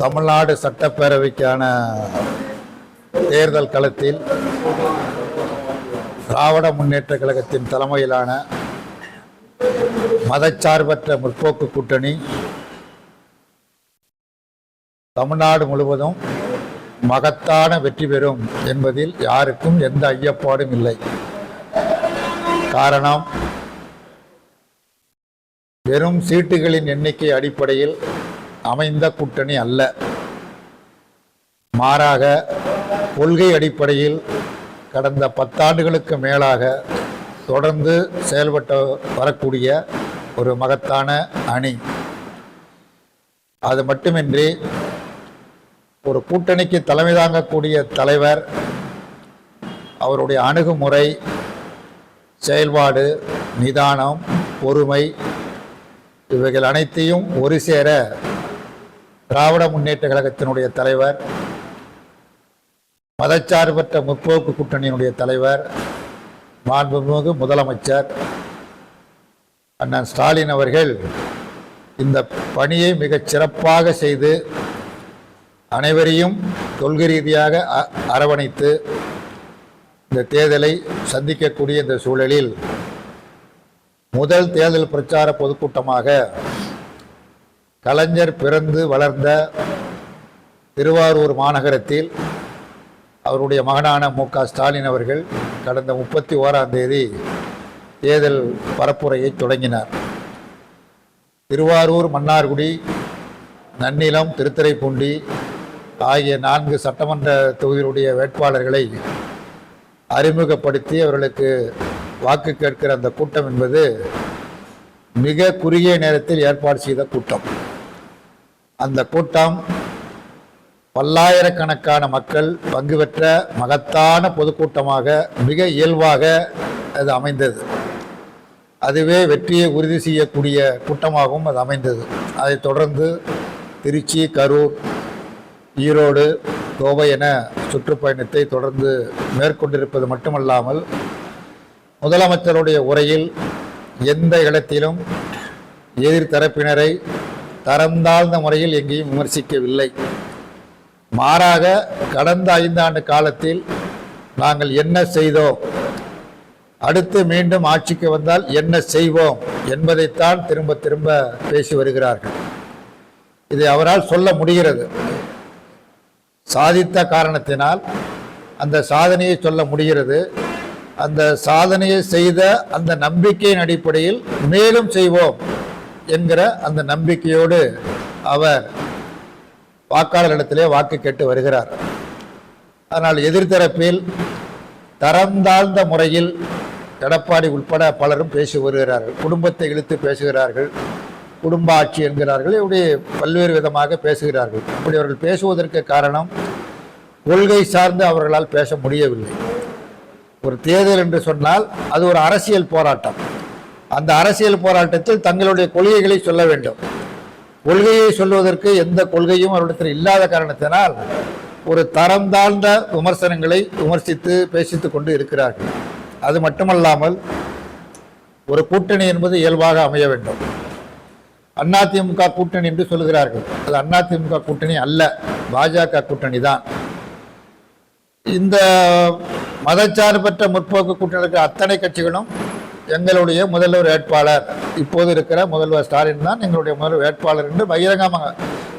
தமிழ்நாடு சட்டப்பேரவைக்கான தேர்தல் களத்தில் திராவிட முன்னேற்றக் கழகத்தின் தலைமையிலான மதச்சார்பற்ற முற்போக்கு கூட்டணி தமிழ்நாடு முழுவதும் மகத்தான வெற்றி பெறும் என்பதில் யாருக்கும் எந்த ஐயப்பாடும் இல்லை. காரணம், வெறும் சீட்டுகளின் எண்ணிக்கை அடிப்படையில் அமைந்த கூட்டணி அல்ல, மாறாக கொள்கை அடிப்படையில் கடந்த 10 ஆண்டுகளுக்கு மேலாக தொடர்ந்து செயல்பட்டு வரக்கூடிய ஒரு மகத்தான அணி. அது மட்டுமின்றி ஒரு கூட்டணிக்கு தலைமை தாங்கக்கூடிய தலைவர், அவருடைய அணுகுமுறை, செயல்பாடு, நிதானம், பொறுமை, இவைகள் அனைத்தையும் ஒரு சேர திராவிட முன்னேற்ற கழகத்தினுடைய தலைவர், மதச்சார்பற்ற முற்போக்கு கூட்டணியினுடைய தலைவர், மாண்புமிகு முதலமைச்சர் அண்ணன் ஸ்டாலின் அவர்கள் இந்த பணியை மிகச் சிறப்பாக செய்து அனைவரையும் கொள்கை ரீதியாக அரவணைத்து இந்த தேர்தலை சந்திக்கக்கூடிய இந்த சூழலில் முதல் தேர்தல் பிரச்சார பொதுக்கூட்டமாக கலைஞர் பிறந்து வளர்ந்த திருவாரூர் மாநகரத்தில் அவருடைய மகனான மு.க. ஸ்டாலின் அவர்கள் கடந்த 31ஆம் தேதி தேர்தல் பரப்புரையை தொடங்கினார். திருவாரூர், மன்னார்குடி, நன்னிலம், திருத்துறைப்பூண்டி ஆகிய 4 சட்டமன்ற தொகுதிகளுடைய வேட்பாளர்களை அறிமுகப்படுத்தி அவர்களுக்கு வாக்கு கேட்கிற அந்த கூட்டம் என்பது மிக குறுகிய நேரத்தில் ஏற்பாடு செய்த கூட்டம். அந்த கூட்டம் பல்லாயிரக்கணக்கான மக்கள் பங்கு பெற்ற மகத்தான பொதுக்கூட்டமாக மிக இயல்பாக அது அமைந்தது. அதுவே வெற்றியை உறுதி செய்யக்கூடிய கூட்டமாகவும் அது அமைந்தது. அதைத் தொடர்ந்து திருச்சி, கரூர், ஈரோடு, கோவை என சுற்றுப்பயணத்தை தொடர்ந்து மேற்கொண்டிருப்பது மட்டுமல்லாமல் முதலமைச்சருடைய உரையில் எந்த இடத்திலும் எதிர்த்தரப்பினரை தரந்தாழ்ந்த முறையில் எங்கேயும் விமர்சிக்கவில்லை. மாறாக கடந்த 5 ஆண்டு காலத்தில் நாங்கள் என்ன செய்தோம், அடுத்து மீண்டும் ஆட்சிக்கு வந்தால் என்ன செய்வோம் என்பதைத்தான் திரும்ப திரும்ப பேசி வருகிறார்கள். இதை அவரால் சொல்ல முடிகிறது. சாதித்த காரணத்தினால் அந்த சாதனையை சொல்ல முடிகிறது. அந்த சாதனையை செய்த அந்த நம்பிக்கையின் அடிப்படையில் மேலும் செய்வோம் என்கிற அந்த நம்பிக்கையோடு அவர் வாக்காளர்களிடத்திலே வாக்கு கேட்டு வருகிறார். ஆனால் எதிர்த்தரப்பில் தரம் தாழ்ந்த முறையில் எடப்பாடி உட்பட பலரும் பேசி வருகிறார்கள். குடும்பத்தை இழுத்து பேசுகிறார்கள், குடும்ப ஆட்சி என்கிறார்கள், இப்படி பல்வேறு விதமாக பேசுகிறார்கள். அப்படி அவர்கள் பேசுவதற்கு காரணம், கொள்கை சார்ந்து அவர்களால் பேச முடியவில்லை. ஒரு தேர்தல் என்று சொன்னால் அது ஒரு அரசியல் போராட்டம். அந்த அரசியல் போராட்டத்தில் தங்களுடைய கொள்கைகளை சொல்ல வேண்டும். கொள்கையை சொல்வதற்கு எந்த கொள்கையும் அவரிடத்தில் இல்லாத காரணத்தினால் ஒரு தரம் தாழ்ந்த விமர்சனங்களை விமர்சித்து பேசித்து கொண்டு இருக்கிறார்கள். அது மட்டுமல்லாமல் ஒரு கூட்டணி என்பது இயல்பாக அமைய வேண்டும். அதிமுக கூட்டணி என்று சொல்கிறார்கள். அது அதிமுக கூட்டணி அல்ல, பாஜக கூட்டணி தான். இந்த மதச்சார்பற்ற முற்போக்கு கூட்டணி இருக்கிற அத்தனை கட்சிகளும் எங்களுடைய முதல்வர் வேட்பாளர், இப்போது இருக்கிற முதல்வர் ஸ்டாலின் தான் எங்களுடைய முதல்வர் வேட்பாளர் என்று பகிரங்கமாக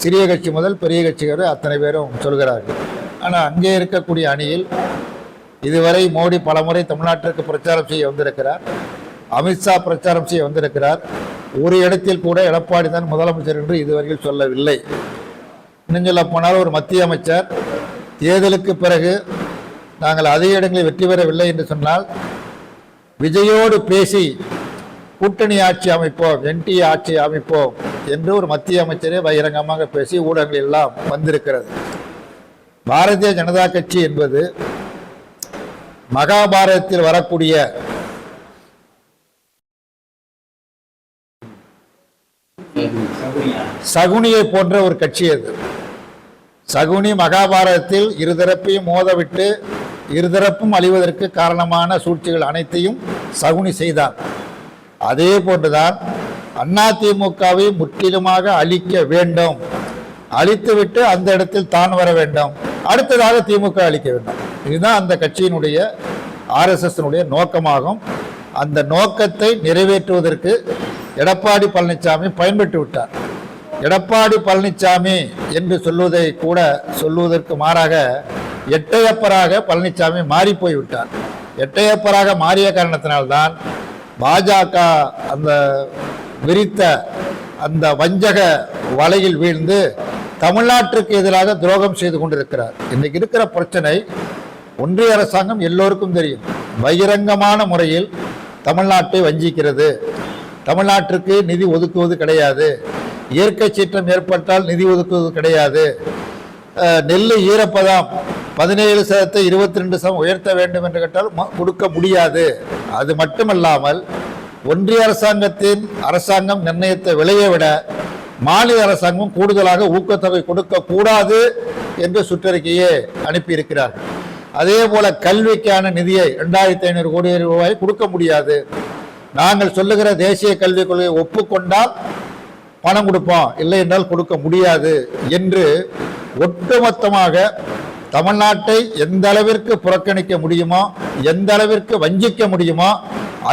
சிறிய கட்சி முதல் பெரிய கட்சிகள் அத்தனை பேரும் சொல்கிறார்கள். ஆனால் அங்கே இருக்கக்கூடிய அணியில் இதுவரை மோடி பலமுறை தமிழ்நாட்டிற்கு பிரச்சாரம் செய்ய வந்திருக்கிறார், அமித்ஷா பிரச்சாரம் செய்ய வந்திருக்கிறார். ஒரு இடத்தில் கூட எடப்பாடி தான் முதலமைச்சர் என்று இதுவரையில் சொல்லவில்லை. இன்னும் சொல்ல போனால் ஒரு மத்திய அமைச்சர் தேர்தலுக்கு பிறகு நாங்கள் அதிக இடங்களில் வெற்றி பெறவில்லை என்று சொன்னால் விஜயோடு பேசி கூட்டணி ஆட்சி அமைப்போம், என்டி ஆட்சி அமைப்போம் என்று ஒரு மத்திய அமைச்சரே பகிரங்கமாக பேசி ஊடகங்கள் எல்லாம் வந்திருக்கிறது. பாரதிய ஜனதா கட்சி என்பது மகாபாரதத்தில் வரக்கூடிய சகுனியை போன்ற ஒரு கட்சி. அது சகுனி மகாபாரதத்தில் இருதரப்பையும் மோதவிட்டு இருதரப்பும் அழிவதற்கு காரணமான சூழ்ச்சிகள் அனைத்தையும் சகுனி செய்தார். அதே போன்றுதான் அதிமுகவை முற்றிலுமாக அழிக்க வேண்டும், அழித்துவிட்டு அந்த இடத்தில் தான் வர வேண்டும், அடுத்ததாக திமுக அளிக்க வேண்டும். இதுதான் அந்த கட்சியினுடைய ஆர்எஸ்எஸ்னுடைய நோக்கமாகும். அந்த நோக்கத்தை நிறைவேற்றுவதற்கு எடப்பாடி பழனிசாமி பயன்பட்டு விட்டார். எடப்பாடி பழனிசாமி என்று சொல்வதை கூட சொல்வதற்கு மாறாக எட்டையப்பராக பழனிசாமி மாறி போய்விட்டார். எட்டையப்பராக மாறிய காரணத்தினால்தான் பாஜக அந்த விரித்த அந்த வஞ்சக வலையில் வீழ்ந்து தமிழ்நாட்டிற்கு எதிராக துரோகம் செய்து கொண்டிருக்கிறார். இன்னைக்கு இருக்கிற பிரச்சனை ஒன்றிய அரசாங்கம் எல்லோருக்கும் தெரியும். பகிரங்கமான முறையில் தமிழ்நாட்டை வஞ்சிக்கிறது. தமிழ்நாட்டிற்கு நிதி ஒதுக்குவது கிடையாது. இயற்கை சீற்றம் ஏற்பட்டால் நிதி ஒதுக்குவது கிடையாது. நெல் ஈரப்பதம் 17% 22% உயர்த்த வேண்டும் என்று கேட்டால் கொடுக்க முடியாது. அது மட்டுமல்லாமல் ஒன்றிய அரசாங்கம் நிர்ணயித்த விலையை விட மாநில அரசாங்கம் கூடுதலாக ஊக்கத்தொகை கொடுக்க கூடாது என்று சுற்றறிக்கையை அனுப்பியிருக்கிறார்கள். அதே போல கல்விக்கான நிதியை 2500 கோடி ரூபாய் கொடுக்க முடியாது. நாங்கள் சொல்லுகிற தேசிய கல்விக் கொள்கையை ஒப்புக்கொண்டால் பணம் கொடுப்போம், இல்லை என்றால் கொடுக்க முடியாது என்று ஒட்டுமொத்தமாக தமிழ்நாட்டை எந்த அளவிற்கு புறக்கணிக்க முடியுமோ, எந்த அளவிற்கு வஞ்சிக்க முடியுமோ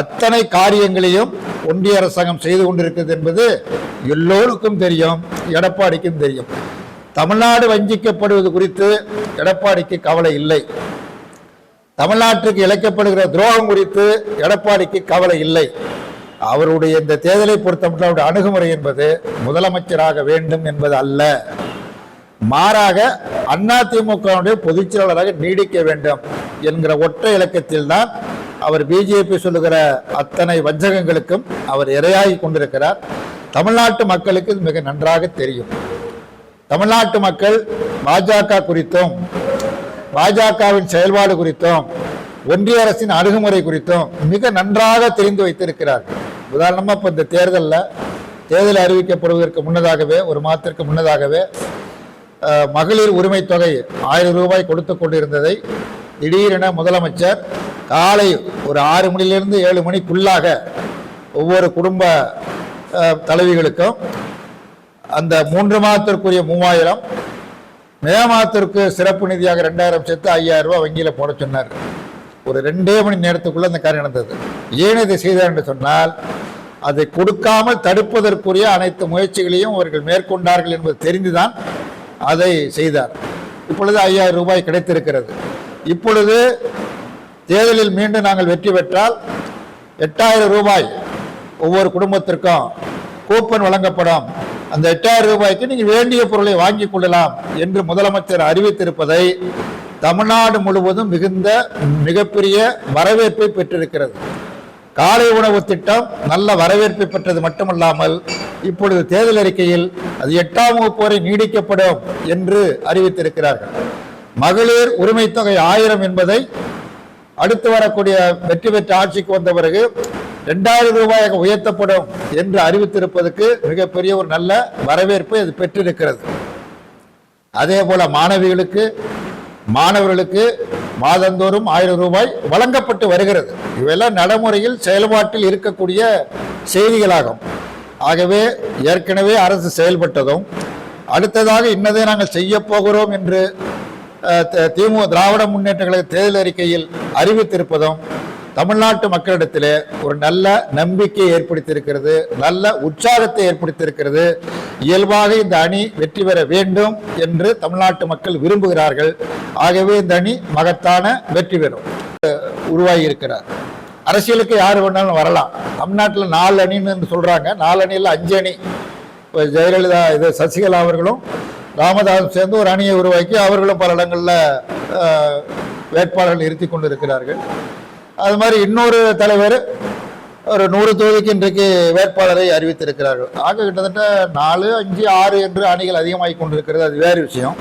அத்தனை காரியங்களையும் ஒன்றிய அரசாங்கம் செய்து கொண்டிருக்கிறது என்பது எல்லோருக்கும் தெரியும், எடப்பாடிக்கும் தெரியும். தமிழ்நாடு வஞ்சிக்கப்படுவது குறித்து எடப்பாடிக்கு கவலை இல்லை. தமிழ்நாட்டுக்கு இழைக்கப்படுகிற துரோகம் குறித்து எடப்பாடிக்கு கவலை இல்லை. அவருடைய இந்த தேர்தலை பொறுத்தமட்டில் அவருடைய அணுகுமுறை என்பது முதலமைச்சராக வேண்டும் என்பது அல்ல, மாறாக அதிமுகவுடைய பொதுச் செயலாளராக நீடிக்க வேண்டும் என்கிற ஒற்றை இலக்கத்தில் தான் அவர் பிஜேபி சொல்லுகிற அத்தனை வஞ்சகங்களுக்கும் அவர் இரையாகி கொண்டிருக்கிறார். தமிழ்நாட்டு மக்களுக்கு மிக நன்றாக தெரியும். தமிழ்நாட்டு மக்கள் பாஜக குறித்தும் பாஜகவின் செயல்பாடு குறித்தும் ஒன்றிய அரசின் அணுகுமுறை குறித்தும் மிக நன்றாக தெரிந்து வைத்திருக்கிறார்கள். உதாரணமாக இப்போ இந்த தேர்தல் அறிவிக்கப்படுவதற்கு முன்னதாகவே, ஒரு மாதத்திற்கு முன்னதாகவே மகளிர் உரிமை தொகை 1000 ரூபாய் கொடுத்து கொண்டிருந்ததை திடீரென முதலமைச்சர் காலை ஒரு 6 மணிலிருந்து 7 மணிக்குள்ளாக ஒவ்வொரு குடும்ப தலைவிகளுக்கும் அந்த 3 மாதத்திற்குரிய 3000, மே மாதத்திற்கு சிறப்பு நிதியாக 2000 சேர்த்து 5000 ரூபாய் வங்கியில் போட சொன்னார். ஒரு 2 மணி நேரத்துக்குள்ள அந்த காரியம் நடந்தது. ஏன் இதை செய்தார் என்று சொன்னால், அதை கொடுக்காமல் தடுப்பதற்குரிய அனைத்து முயற்சிகளையும் அவர்கள் மேற்கொண்டார்கள் என்பது தெரிந்துதான் அதை செய்தார். இப்பொழுது 5000 ரூபாய் கிடைத்திருக்கிறது. இப்பொழுது தேர்தலில் மீண்டும் நாங்கள் வெற்றி பெற்றால் 8000 ரூபாய் ஒவ்வொரு குடும்பத்திற்கும் கூப்பன் வழங்கப்படும். அந்த 8000 ரூபாய்க்கு நீங்கள் வேண்டிய பொருளை வாங்கிக் கொள்ளலாம் என்று முதலமைச்சர் அறிவித்திருப்பதை தமிழ்நாடு முழுவதும் மிகப்பெரிய வரவேற்பை பெற்றிருக்கிறது. காலை உணவு திட்டம் நல்ல வரவேற்பை பெற்றது மட்டுமல்லாமல் இப்பொழுது தேர்தல் அறிக்கையில் அது 8ஆம் வகுப்பு வரை நீடிக்கப்படும் என்று அறிவித்திருக்கிறார்கள். மகளிர் உரிமை தொகை 1000 என்பதை அடுத்து வரக்கூடிய வெற்றி பெற்ற ஆட்சிக்கு வந்த பிறகு 2000 ரூபாயாக உயர்த்தப்படும் என்று அறிவித்திருப்பதற்கு மிகப்பெரிய ஒரு நல்ல வரவேற்பை அது பெற்றிருக்கிறது. அதே போல மாணவர்களுக்கு மாதந்தோறும் 1000 ரூபாய் வழங்கப்பட்டு வருகிறது. இவையெல்லாம் நடைமுறையில் செயல்பாட்டில் இருக்கக்கூடிய செய்திகளாகும். ஆகவே ஏற்கனவே அரசு செயல்பட்டதும் அடுத்ததாக இன்னதை நாங்கள் செய்ய போகிறோம் என்று திராவிட முன்னேற்ற கழக தேர்தல் அறிக்கையில் அறிவித்திருப்பதும் தமிழ்நாட்டு மக்களிடத்திலே ஒரு நல்ல நம்பிக்கை ஏற்படுத்தியிருக்கிறது, நல்ல உற்சாகத்தை ஏற்படுத்தியிருக்கிறது. இயல்பாக இந்த அணி வெற்றி பெற வேண்டும் என்று தமிழ்நாட்டு மக்கள் விரும்புகிறார்கள். ஆகவே இந்த அணி மகத்தான வெற்றி பெறும். உருவாகி இருக்கிறார். அரசியலுக்கு யார் வேணாலும் வரலாம். தமிழ்நாட்டில் 4 அணின்னு சொல்றாங்க. 4 அணியில் 5 அணி. இப்போ ஜெயலலிதா சசிகலா அவர்களும் ராமதாசும் சேர்ந்து ஒரு அணியை உருவாக்கி அவர்களும் பல இடங்களில் வேட்பாளர்கள் நிறுத்தி கொண்டு இருக்கிறார்கள். அது மாதிரி இன்னொரு தலைவர் ஒரு 100 தொகுதிக்கு இன்றைக்கு வேட்பாளரை அறிவித்திருக்கிறார்கள். ஆக கிட்டத்தட்ட 4, 5, 6 என்று அணிகள் அதிகமாகி கொண்டிருக்கிறது. அது வேறு விஷயம்.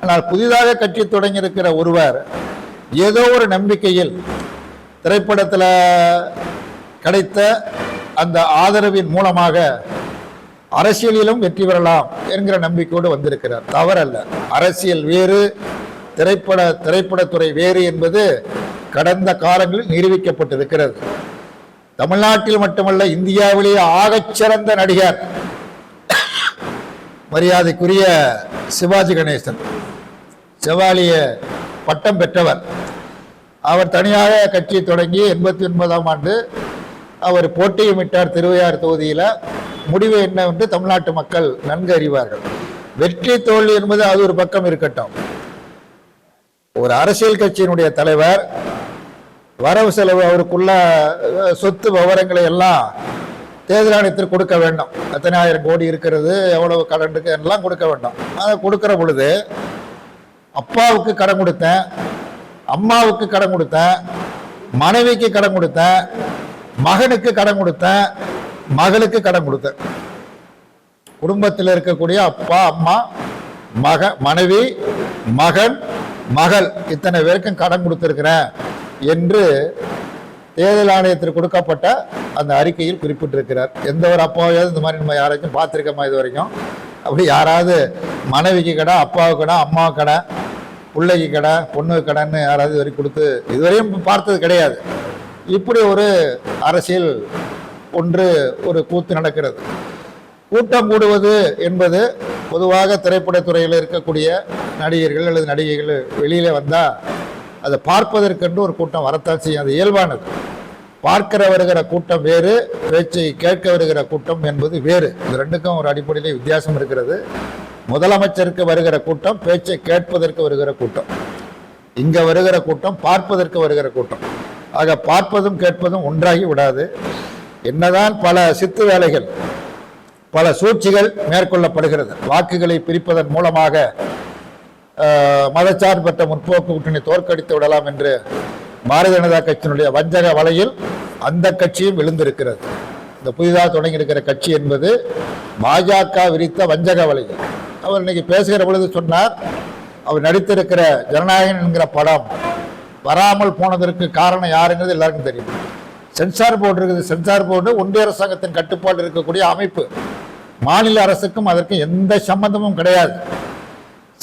ஆனால் புதிதாக கட்சி தொடங்கியிருக்கிற ஒருவர் ஏதோ ஒரு நம்பிக்கையில் திரைப்படத்தில் கிடைத்த அந்த ஆதரவின் மூலமாக அரசியலிலும் வெற்றி பெறலாம் என்கிற நம்பிக்கையோடு வந்திருக்கிறார். தவறல்ல. அரசியல் வேறு, திரைப்படத்துறை வேறு என்பது கடந்த காலங்களில் நிரூபிக்கப்பட்டிருக்கிறது. தமிழ்நாட்டில் மட்டுமல்ல, இந்தியாவிலேயே ஆகச்சிறந்த நடிகர் மரியாதைக்குரிய சிவாஜி கணேசன் செவாலிய பட்டம் பெற்றவர். அவர் தனியாக கட்சி தொடங்கி 89ஆம் ஆண்டு அவர் போட்டியிட்டார் திருவையாறு தொகுதியில். முடிவு என்னவென்று தமிழ்நாட்டு மக்கள் நன்கு அறிவார்கள். வெற்றி தோல்வி என்பது அது ஒரு பக்கம் இருக்கட்டும். ஒரு அரசியல் கட்சியினுடைய தலைவர் வரவு செலவு அவருக்குள்ள சொத்து விவரங்களை எல்லாம் தேர்தல் ஆணையத்திற்கு கொடுக்க வேண்டும். எத்தனை ஆயிரம் கோடி இருக்கிறது, எவ்வளவு கடன் இருக்கு எல்லாம் கொடுக்க வேண்டும். அதை கொடுக்கிற பொழுது அப்பாவுக்கு கடன் கொடுத்தேன், அம்மாவுக்கு கடன் கொடுத்தேன், மனைவிக்கு கடன் கொடுத்தேன், மகனுக்கு கடன் கொடுத்தேன், மகளுக்கு கடன் கொடுத்தேன். குடும்பத்தில் இருக்கக்கூடிய அப்பா அம்மா மனைவி மகன் மகள் இத்தனை பேருக்கும் கடன் கொடுத்திருக்கிறேன் என்று தேர்தல் ஆணையத்திற்கு கொடுக்கப்பட்ட அந்த அறிக்கையில் குறிப்பிட்டிருக்கிறார். எந்த ஒரு அப்பாவையாவது இந்த மாதிரி நம்ம யாராச்சும் பார்த்துருக்கோமா இது வரைக்கும்? அப்படி யாராவது மனைவிக்கு கடை, அப்பாவுக்கு கடை, அம்மாவுக்கு கடை, பிள்ளைக்கு கடை, பொண்ணுக்கு கடைன்னு யாராவது இது வரைக்கும் கொடுத்து இதுவரையும் பார்த்தது கிடையாது. இப்படி ஒரு அரசியல் ஒரு கூத்து நடக்கிறது. கூட்டம் கூடுவது என்பது பொதுவாக திரைப்படத்துறையில் இருக்கக்கூடிய நடிகர்கள் அல்லது நடிகைகள் வெளியில் வந்தால் அதை பார்ப்பதற்கென்று ஒரு கூட்டம் வரத்தான் செய்யும். அது இயல்பானது. பார்க்கிற வருகிற கூட்டம் வேறு, பேச்சை கேட்க வருகிற கூட்டம் என்பது வேறு. இது ரெண்டுக்கும் ஒரு அடிப்படையிலே வித்தியாசம் இருக்கிறது. முதலமைச்சருக்கு வருகிற கூட்டம் பேச்சை கேட்பதற்கு வருகிற கூட்டம். இங்கே வருகிற கூட்டம் பார்ப்பதற்கு வருகிற கூட்டம். ஆக பார்ப்பதும் கேட்பதும் ஒன்றாகி விடாது. என்னதான் பல சித்து வேலைகள், பல சூழ்ச்சிகள் மேற்கொள்ளப்படுகிறது. வாக்குகளை பிரிப்பதன் மூலமாக மதச்சார்பற்ற முற்போக்கு கூட்டணி தோற்கடித்து விடலாம் என்று பாரதிய ஜனதா கட்சியினுடைய வஞ்சக வலையில் அந்த கட்சியும் விழுந்திருக்கிறது. இந்த புதிதாக தொடங்கியிருக்கிற கட்சி என்பது பாஜக விரித்த வஞ்சக வலையில். அவர் இன்னைக்கு பேசுகிற பொழுது சொன்னார், அவர் நடித்திருக்கிற ஜனநாயகன் என்கிற படம் வராமல் போனதற்கு காரணம் யாருங்கிறது எல்லாருக்கும் தெரியும். சென்சார் போர்டு இருக்குது. சென்சார் போர்டு ஒன்றிய அரசாங்கத்தின் கட்டுப்பாடு இருக்கக்கூடிய அமைப்பு. மாநில அரசுக்கும் அதற்கு எந்த சம்பந்தமும் கிடையாது.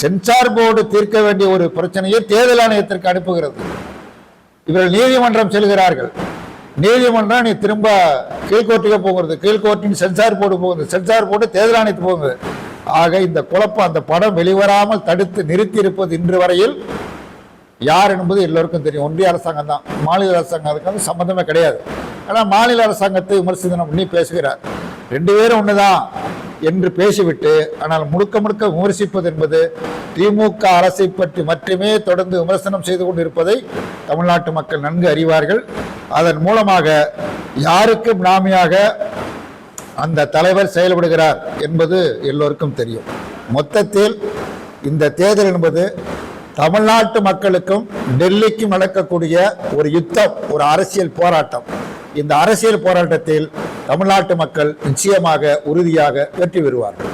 சென்சார் போர்டு தீர்க்க வேண்டிய ஒரு பிரச்சனையை தேர்தல் ஆணையத்திற்கு அனுப்புகிறது. இவர்கள் நீதிமன்றம் செல்கிறார்கள். நீதிமன்றம் நீ திரும்ப கீழ்கோர்ட்டுக்கு போகிறது, கீழ்கோர்ட்டின் சென்சார் போர்டு போகுது, சென்சார் போர்டு தேர்தல் ஆணையத்துக்கு போகுது. ஆக இந்த குழப்பம், அந்த படம் வெளிவராமல் தடுத்து நிறுத்தி இருப்பது இன்று வரையில் யார் என்பது எல்லோருக்கும் தெரியும். ஒன்றிய அரசாங்கம் தான். மாநில அரசாங்கம் அதுக்கு வந்து சம்பந்தமே கிடையாது. ஆனால் மாநில அரசாங்கத்தை விமர்சனம் பண்ணி பேசுகிறார். ரெண்டு பேரும் ஒண்ணுதான் என்று பேசிவிட்டு, ஆனால் முழுக்க முழுக்க விமர்சிப்பது என்பது திமுக அரசை பற்றி மட்டுமே தொடர்ந்து விமர்சனம் செய்து கொண்டிருப்பதை தமிழ்நாட்டு மக்கள் நன்கு அறிவார்கள். அதன் மூலமாக யாருக்கு நாமியாக அந்த தலைவர் செயல்படுகிறார் என்பது எல்லோருக்கும் தெரியும். மொத்தத்தில் இந்த தேர்தல் என்பது தமிழ்நாட்டு மக்களுக்கும் டெல்லிக்கும் நடக்கக்கூடிய ஒரு யுத்தம், ஒரு அரசியல் போராட்டம். இந்த அரசியல் போராட்டத்தில் தமிழ்நாட்டு மக்கள் நிச்சயமாக உறுதியாக வெற்றி பெறுவார்கள்.